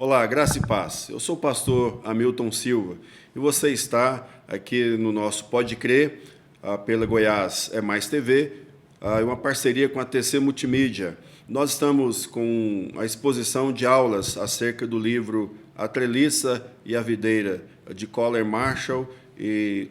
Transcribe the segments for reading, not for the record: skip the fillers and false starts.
Olá, graça e paz. Eu sou o pastor Hamilton Silva e você está aqui no nosso Pode Crer, pela Goiás é Mais TV, uma parceria com a TC Multimídia. Nós estamos com a exposição de aulas acerca do livro A Treliça e a Videira, de Colin Marshall e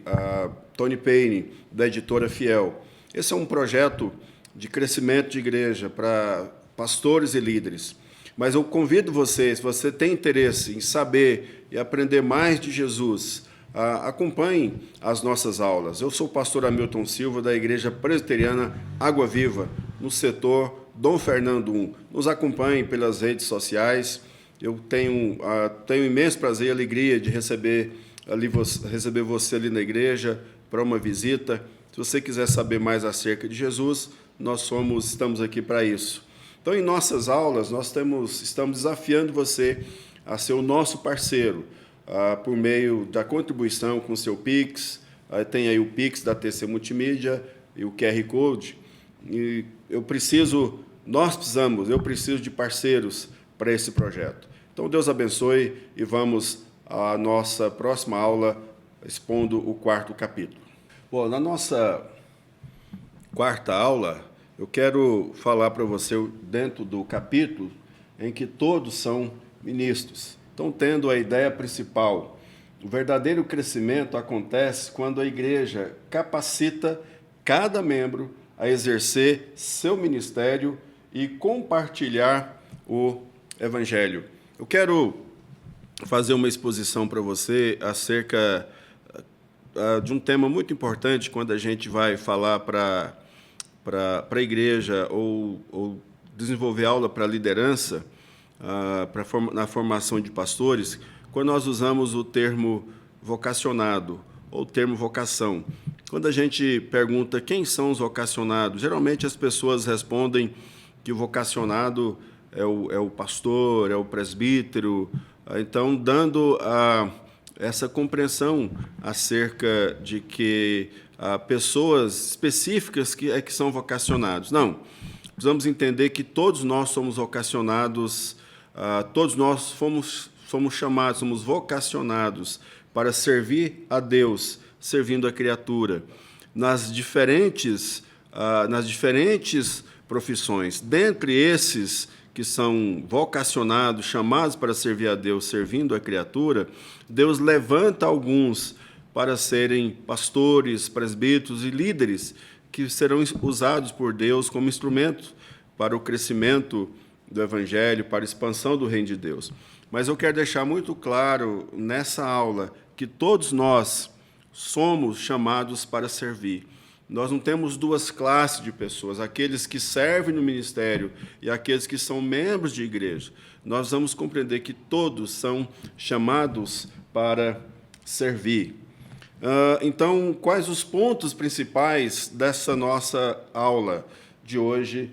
Tony Payne, da editora Fiel. Esse é um projeto de crescimento de igreja para pastores e líderes. Mas eu convido você, se você tem interesse em saber e aprender mais de Jesus, acompanhe as nossas aulas. Eu sou o pastor Hamilton Silva, da Igreja Presbiteriana Água Viva, no setor Dom Fernando I. Nos acompanhe pelas redes sociais. Eu tenho imenso prazer e alegria de receber você ali na igreja para uma visita. Se você quiser saber mais acerca de Jesus, estamos aqui para isso. Então, em nossas aulas, nós estamos desafiando você a ser o nosso parceiro, por meio da contribuição com o seu Pix. Tem aí o Pix da TC Multimídia e o QR Code. E eu preciso de parceiros para esse projeto. Então, Deus abençoe e vamos à nossa próxima aula, expondo o 4º capítulo. Bom, na nossa 4ª aula, eu quero falar para você, dentro do capítulo, em que todos são ministros. Então, tendo a ideia principal, o verdadeiro crescimento acontece quando a igreja capacita cada membro a exercer seu ministério e compartilhar o evangelho. Eu quero fazer uma exposição para você acerca de um tema muito importante quando a gente vai falar para a igreja ou desenvolver aula para liderança, na formação de pastores, quando nós usamos o termo vocacionado ou termo vocação. Quando a gente pergunta quem são os vocacionados, geralmente as pessoas respondem que o vocacionado é o pastor, é o presbítero. Então, dando essa compreensão acerca de que pessoas específicas que são vocacionados. Não, precisamos entender que todos nós somos vocacionados, todos nós somos chamados, somos vocacionados para servir a Deus, servindo a criatura, nas diferentes profissões. Dentre esses que são vocacionados, chamados para servir a Deus, servindo a criatura, Deus levanta alguns para serem pastores, presbíteros e líderes que serão usados por Deus como instrumento para o crescimento do Evangelho, para a expansão do Reino de Deus. Mas eu quero deixar muito claro nessa aula que todos nós somos chamados para servir. Nós não temos duas classes de pessoas, aqueles que servem no ministério e aqueles que são membros de igreja. Nós vamos compreender que todos são chamados para servir. Então, quais os pontos principais dessa nossa aula de hoje,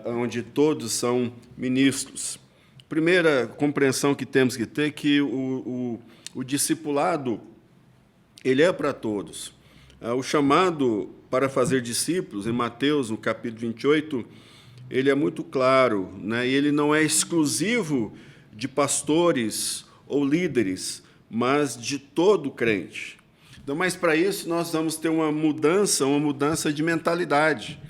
onde todos são ministros? Primeira compreensão que temos que ter é que o discipulado ele é para todos. O chamado para fazer discípulos, em Mateus, no capítulo 28, ele é muito claro, né? E ele não é exclusivo de pastores ou líderes, mas de todo crente. Então, mas para isso nós vamos ter uma mudança de mentalidade,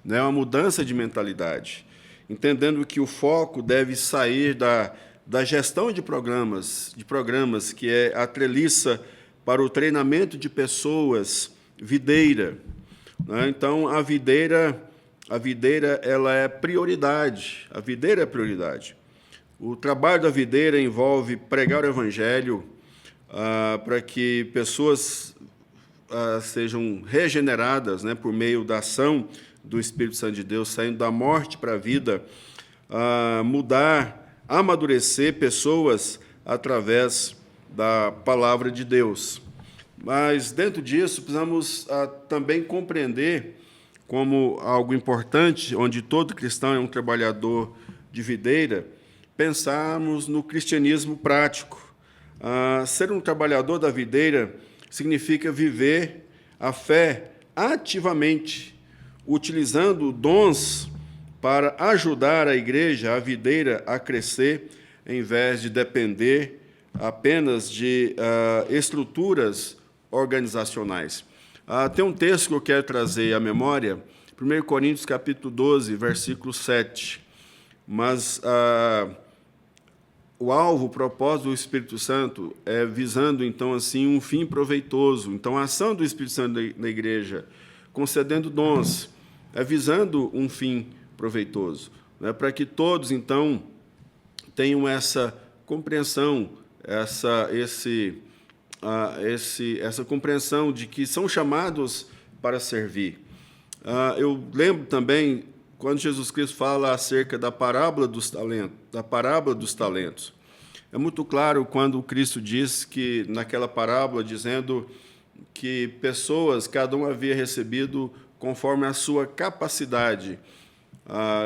né? Uma mudança de mentalidade, entendendo que o foco deve sair da gestão de programas, que é a treliça para o treinamento de pessoas, videira. Né? Então, a videira ela é prioridade. A videira é prioridade. O trabalho da videira envolve pregar o evangelho para que pessoas sejam regeneradas, né, por meio da ação do Espírito Santo de Deus, saindo da morte para a vida, mudar, amadurecer pessoas através da palavra de Deus. Mas, dentro disso, precisamos também compreender como algo importante, onde todo cristão é um trabalhador de videira, pensarmos no cristianismo prático. Ser um trabalhador da videira significa viver a fé ativamente, utilizando dons para ajudar a igreja, a videira, a crescer em vez de depender apenas de estruturas organizacionais. Tem um texto que eu quero trazer à memória, 1 Coríntios, capítulo 12, versículo 7. Mas o alvo, o propósito do Espírito Santo é visando, então, assim, um fim proveitoso. Então, a ação do Espírito Santo na igreja, concedendo dons, é visando um fim proveitoso, né, para que todos, então, tenham essa compreensão, essa compreensão de que são chamados para servir. Eu lembro também quando Jesus Cristo fala acerca da parábola dos talentos. É muito claro quando Cristo diz que, naquela parábola, dizendo que pessoas, cada um havia recebido conforme a sua capacidade.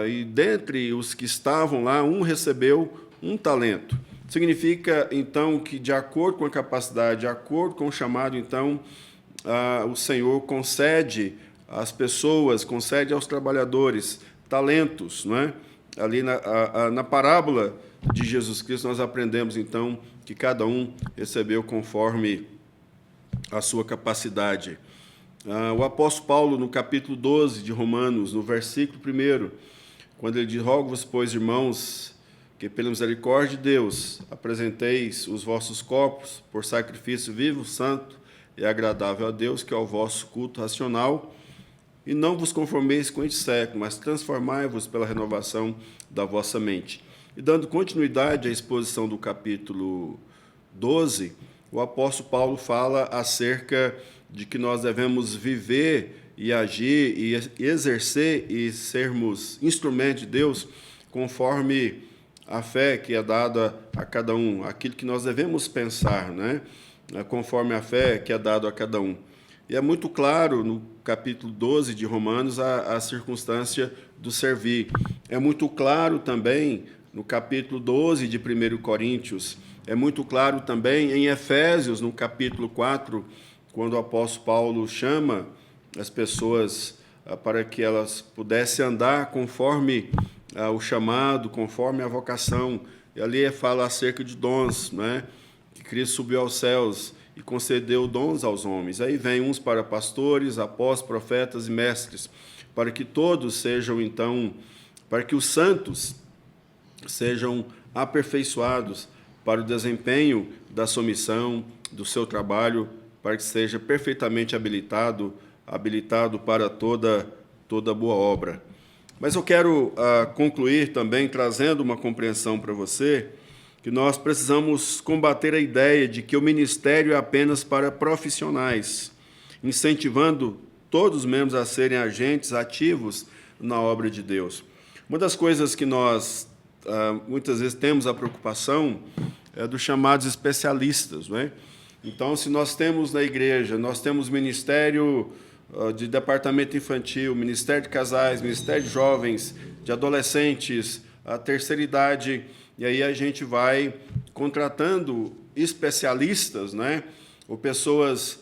E dentre os que estavam lá, um recebeu um talento. Significa, então, que, de acordo com a capacidade, de acordo com o chamado, então, o Senhor concede às pessoas, concede aos trabalhadores talentos, não é? Ali na parábola de Jesus Cristo, nós aprendemos, então, que cada um recebeu conforme a sua capacidade. O apóstolo Paulo, no capítulo 12 de Romanos, no versículo 1, quando ele diz: rogo-vos, pois, irmãos, que pela misericórdia de Deus apresenteis os vossos corpos por sacrifício vivo, santo e agradável a Deus, que é o vosso culto racional, e não vos conformeis com este século, mas transformai-vos pela renovação da vossa mente. E dando continuidade à exposição do capítulo 12, o apóstolo Paulo fala acerca de que nós devemos viver e agir e exercer e sermos instrumentos de Deus conforme a fé que é dada a cada um, aquilo que nós devemos pensar, né? Conforme a fé que é dada a cada um. E é muito claro no capítulo 12 de Romanos a circunstância do servir. É muito claro também no capítulo 12 de 1 Coríntios. É muito claro também em Efésios, no capítulo 4, quando o apóstolo Paulo chama as pessoas para que elas pudessem andar conforme o chamado, conforme a vocação. E ali fala acerca de dons, né? Que Cristo subiu aos céus e concedeu dons aos homens. Aí vem uns para pastores, apóstolos, profetas e mestres, para que todos sejam, então, para que os santos sejam aperfeiçoados para o desempenho da sua missão, do seu trabalho, para que seja perfeitamente habilitado para toda boa obra. Mas eu quero concluir também trazendo uma compreensão para você, que nós precisamos combater a ideia de que o ministério é apenas para profissionais, incentivando todos os membros a serem agentes ativos na obra de Deus. Uma das coisas que nós muitas vezes temos a preocupação é dos chamados especialistas, não é? Então, se nós temos na igreja, nós temos ministério de departamento infantil, ministério de casais, ministério de jovens, de adolescentes, a terceira idade, e aí a gente vai contratando especialistas, né? Ou pessoas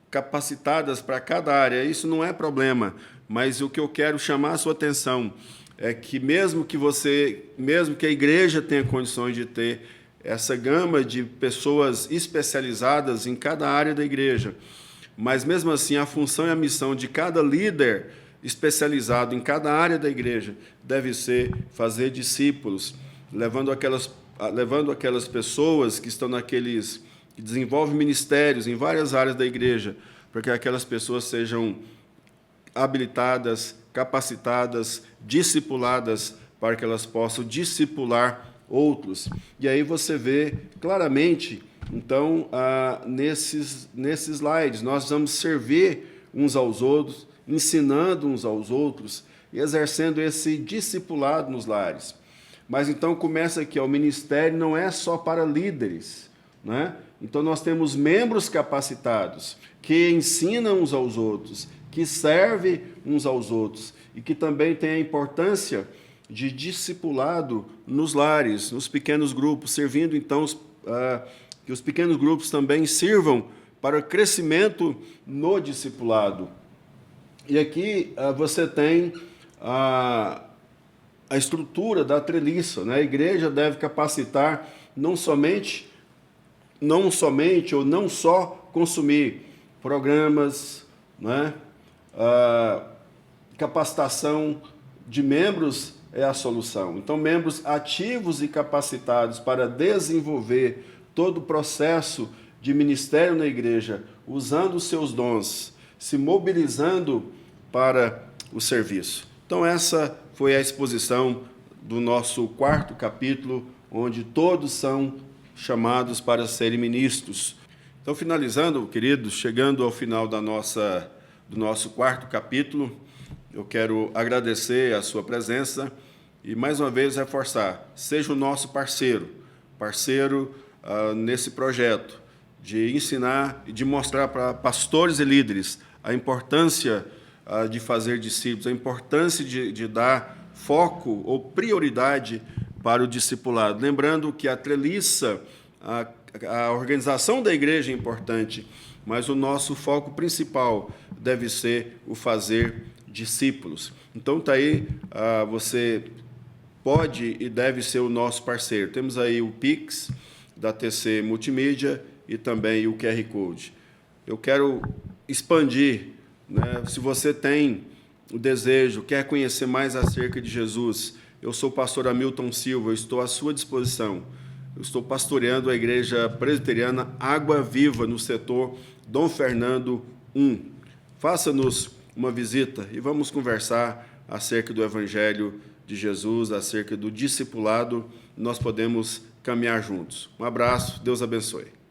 capacitadas para cada área. Isso não é problema, mas o que eu quero chamar a sua atenção é que mesmo que a igreja tenha condições de ter essa gama de pessoas especializadas em cada área da igreja, mas mesmo assim a função e a missão de cada líder especializado em cada área da igreja deve ser fazer discípulos, levando aquelas pessoas que estão que desenvolvem ministérios em várias áreas da igreja, para que aquelas pessoas sejam habilitadas, capacitadas, discipuladas, para que elas possam discipular outros. E aí você vê claramente, então, nesses slides, nós vamos servir uns aos outros, ensinando uns aos outros, e exercendo esse discipulado nos lares. Mas então começa aqui, o ministério não é só para líderes, né? Então nós temos membros capacitados que ensinam uns aos outros, que servem uns aos outros e que também têm a importância de discipulado nos lares, nos pequenos grupos, servindo então que os pequenos grupos também sirvam para o crescimento no discipulado. E aqui você tem a estrutura da treliça, né? A igreja deve capacitar não somente ou não só consumir programas, né? A capacitação de membros é a solução. Então, membros ativos e capacitados para desenvolver todo o processo de ministério na igreja, usando os seus dons, se mobilizando para o serviço. Então, essa foi a exposição do nosso 4º capítulo, onde todos são chamados para serem ministros. Então, finalizando, queridos, chegando ao final do nosso 4º capítulo, eu quero agradecer a sua presença e, mais uma vez, reforçar, seja o nosso parceiro nesse projeto de ensinar e de mostrar para pastores e líderes a importância de fazer discípulos, a importância de dar foco ou prioridade para o discipulado. Lembrando que a treliça, a organização da igreja é importante, mas o nosso foco principal deve ser o fazer discípulos. Então, está aí, você pode e deve ser o nosso parceiro. Temos aí o Pix da TC Multimídia e também o QR Code. Eu quero expandir, né? Se você tem o desejo, quer conhecer mais acerca de Jesus, eu sou o pastor Hamilton Silva, eu estou à sua disposição. Eu estou pastoreando a Igreja Presbiteriana Água Viva, no setor Dom Fernando I. Faça-nos uma visita e vamos conversar acerca do Evangelho de Jesus, acerca do discipulado. Nós podemos caminhar juntos. Um abraço, Deus abençoe.